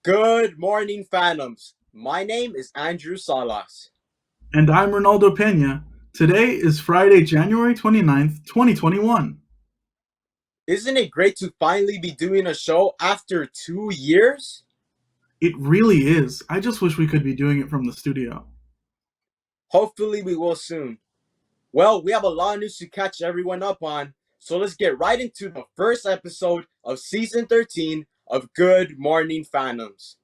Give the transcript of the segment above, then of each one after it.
Good morning, Phantoms. My name is Andrew Salas. And I'm Ronaldo Pena. Today is Friday, January 29th, 2021. Isn't it great to finally be doing a show after 2 years? It really is. I just wish we could be doing it from the studio. Hopefully, we will soon. Well, we have a lot of news to catch everyone up on, so let's get right into the first episode of season 13 of Good Morning, Phantoms.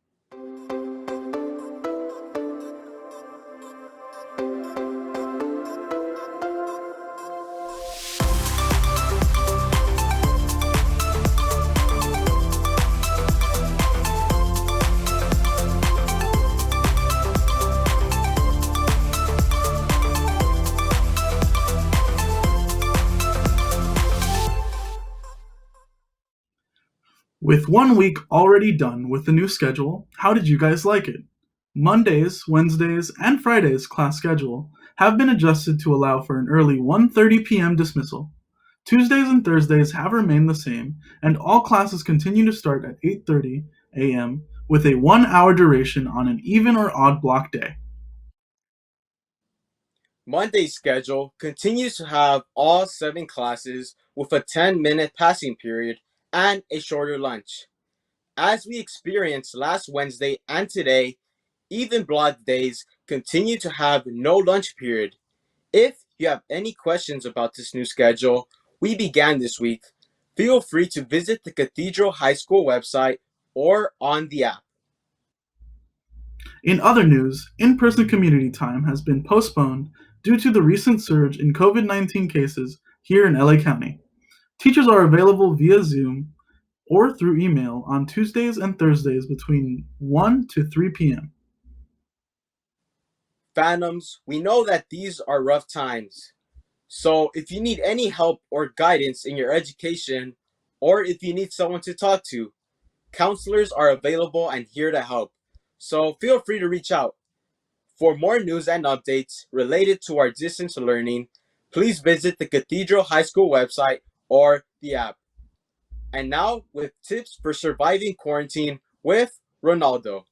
With 1 week already done with the new schedule, how did you guys like it? Mondays, Wednesdays, and Fridays class schedule have been adjusted to allow for an early 1:30 p.m. dismissal. Tuesdays and Thursdays have remained the same, and all classes continue to start at 8:30 a.m. with a 1 hour duration on an even or odd block day. Monday's schedule continues to have all 7 classes with a 10-minute passing period and a shorter lunch. As we experienced last Wednesday and today, even block days continue to have no lunch period. If you have any questions about this new schedule we began this week, feel free to visit the Cathedral High School website or on the app. In other news, in person community time has been postponed due to the recent surge in COVID 19 cases here in LA County. Teachers are available via Zoom or through email on Tuesdays and Thursdays between 1 to 3 p.m. Phantoms, we know that these are rough times. So if you need any help or guidance in your education, or if you need someone to talk to, counselors are available and here to help. So feel free to reach out. For more news and updates related to our distance learning, please visit the Cathedral High School website or the app. And now with tips for surviving quarantine with Ronaldo.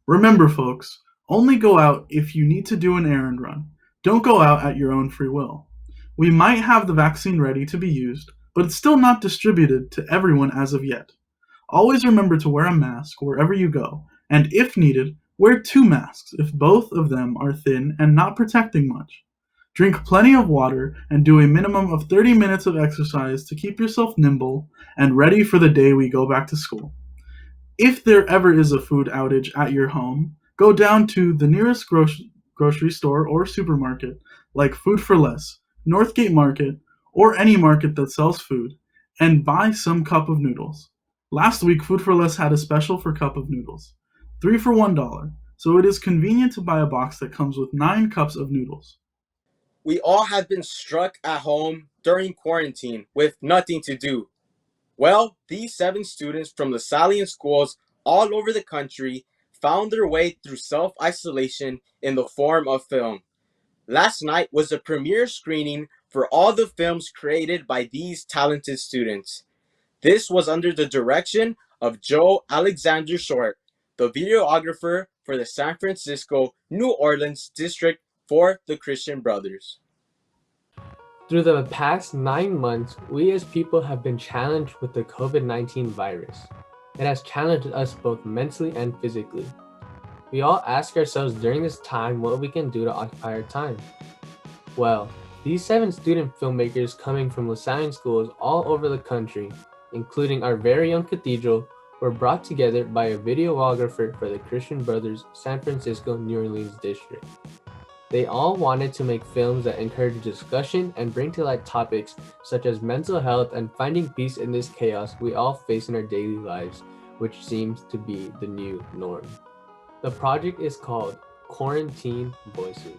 Remember, folks, only go out if you need to do an errand run. Don't go out at your own free will. We might have the vaccine ready to be used, but it's still not distributed to everyone as of yet. Always remember to wear a mask wherever you go, and if needed, wear two masks if both of them are thin and not protecting much. Drink plenty of water and do a minimum of 30 minutes of exercise to keep yourself nimble and ready for the day we go back to school. If there ever is a food outage at your home, go down to the nearest grocery store or supermarket, like Food for Less, Northgate Market, or any market that sells food, and buy some cup of noodles. Last week, Food for Less had a special for cup of noodles, 3 for $1, so it is convenient to buy a box that comes with 9 cups of noodles. We all have been struck at home during quarantine with nothing to do. Well, these 7 students from the Lasallian schools all over the country found their way through self-isolation in the form of film. Last night was the premiere screening for all the films created by these talented students. This was under the direction of Joe Alexander Short, the videographer for the San Francisco New Orleans district for the Christian Brothers. Through the past 9 months, we as people have been challenged with the COVID-19 virus. It has challenged us both mentally and physically. We all ask ourselves during this time what we can do to occupy our time. Well, these 7 student filmmakers coming from Lasallian schools all over the country, including our very own cathedral, were brought together by a videographer for the Christian Brothers San Francisco New Orleans district. They all wanted to make films that encourage discussion and bring to light topics such as mental health and finding peace in this chaos we all face in our daily lives, which seems to be the new norm. The project is called Quarantine Voices.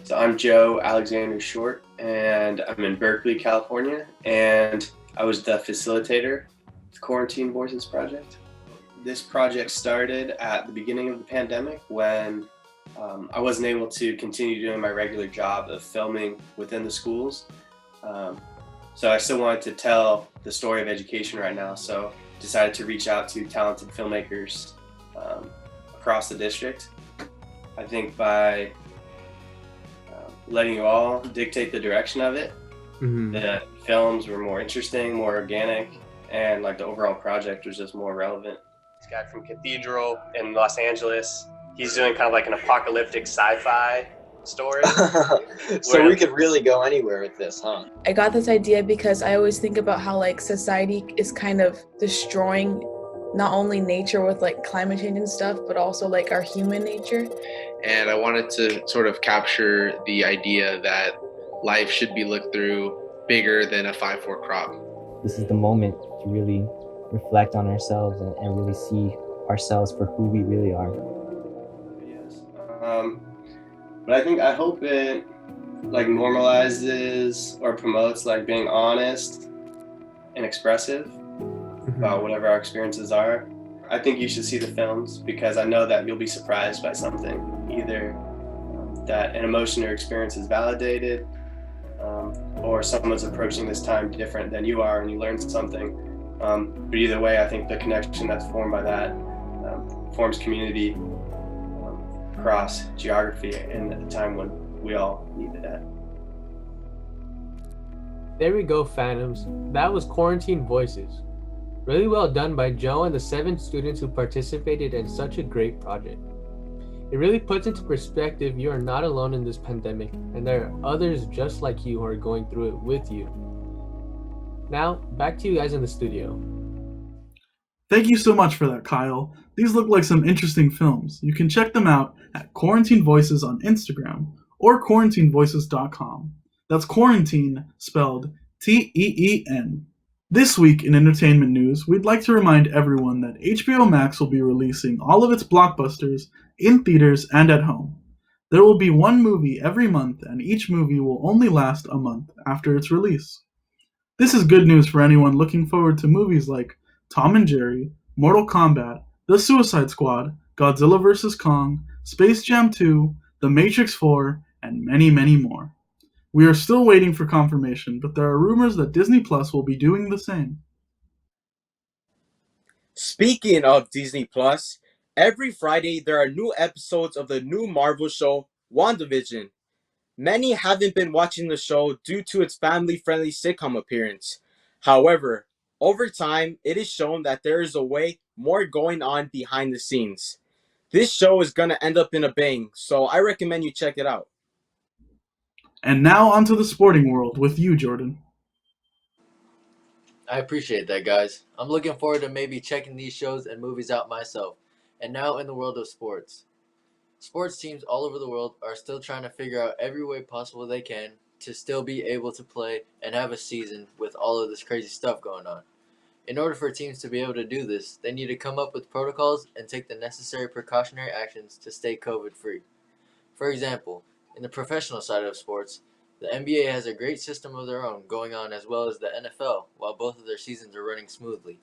So I'm Joe Alexander Short, and I'm in Berkeley, California, and I was the facilitator of the Quarantine Voices project. This project started at the beginning of the pandemic when I wasn't able to continue doing my regular job of filming within the schools. So I still wanted to tell the story of education right now. So decided to reach out to talented filmmakers across the district. I think by letting you all dictate the direction of it, the films were more interesting, more organic, and like the overall project was just more relevant. This guy from Cathedral in Los Angeles, he's doing kind of like an apocalyptic sci-fi story. So we could really go anywhere with this, huh? I got this idea because I always think about how like society is kind of destroying not only nature with like climate change and stuff, but also like our human nature. And I wanted to sort of capture the idea that life should be looked through bigger than a 5-4 crop. This is the moment to really reflect on ourselves and really see ourselves for who we really are. Yes. But I hope it like normalizes or promotes like being honest and expressive about whatever our experiences are. I think you should see the films because I know that you'll be surprised by something, either that an emotion or experience is validated, or someone's approaching this time different than you are and you learn something. But either way, I think the connection that's formed by that forms community across geography in a time when we all needed that. There we go, Phantoms. That was Quarantine Voices. Really well done by Joe and the 7 students who participated in such a great project. It really puts into perspective you are not alone in this pandemic, and there are others just like you who are going through it with you. Now, back to you guys in the studio. Thank you so much for that, Kyle. These look like some interesting films. You can check them out at Quarantine Voices on Instagram or quarantinevoices.com. That's quarantine spelled T-E-E-N. This week in entertainment news, we'd like to remind everyone that HBO Max will be releasing all of its blockbusters in theaters and at home. There will be one movie every month, and each movie will only last a month after its release. This is good news for anyone looking forward to movies like Tom and Jerry, Mortal Kombat, The Suicide Squad, Godzilla vs. Kong, Space Jam 2, The Matrix 4, and many, many more. We are still waiting for confirmation, but there are rumors that Disney Plus will be doing the same. Speaking of Disney Plus, every Friday there are new episodes of the new Marvel show, WandaVision. Many haven't been watching the show due to its family-friendly sitcom appearance. However, over time, it is shown that there is a way more going on behind the scenes. This show is gonna end up in a bang, so I recommend you check it out. And now onto the sporting world with you, Jordan. I appreciate that, guys. I'm looking forward to maybe checking these shows and movies out myself. And now in the world of sports. Sports teams all over the world are still trying to figure out every way possible they can to still be able to play and have a season with all of this crazy stuff going on. In order for teams to be able to do this, they need to come up with protocols and take the necessary precautionary actions to stay COVID-free. For example, in the professional side of sports, the NBA has a great system of their own going on as well as the NFL, while both of their seasons are running smoothly.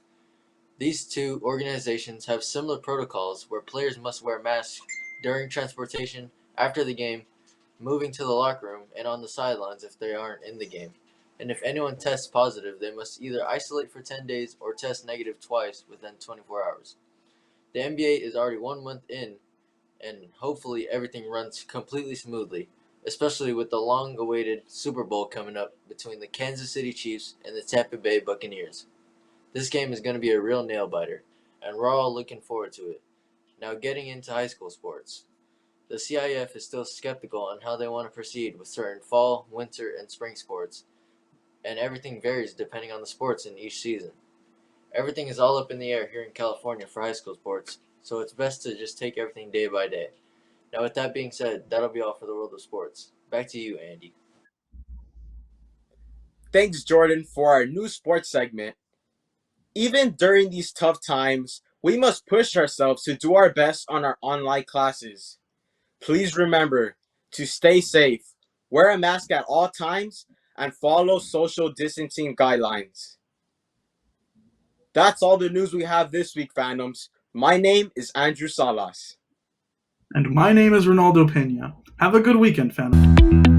These two organizations have similar protocols where players must wear masks during transportation, after the game, moving to the locker room, and on the sidelines if they aren't in the game. And if anyone tests positive, they must either isolate for 10 days or test negative twice within 24 hours. The NBA is already 1 month in, and hopefully everything runs completely smoothly, especially with the long-awaited Super Bowl coming up between the Kansas City Chiefs and the Tampa Bay Buccaneers. This game is going to be a real nail-biter, and we're all looking forward to it. Now getting into high school sports. The CIF is still skeptical on how they want to proceed with certain fall, winter, and spring sports, and everything varies depending on the sports in each season. Everything is all up in the air here in California for high school sports, so it's best to just take everything day by day. Now with that being said, that'll be all for the world of sports. Back to you, Andy. Thanks, Jordan, for our new sports segment. Even during these tough times, we must push ourselves to do our best on our online classes. Please remember to stay safe, wear a mask at all times, and follow social distancing guidelines. That's all the news we have this week, fandoms. My name is Andrew Salas. And my name is Ronaldo Pena. Have a good weekend, family.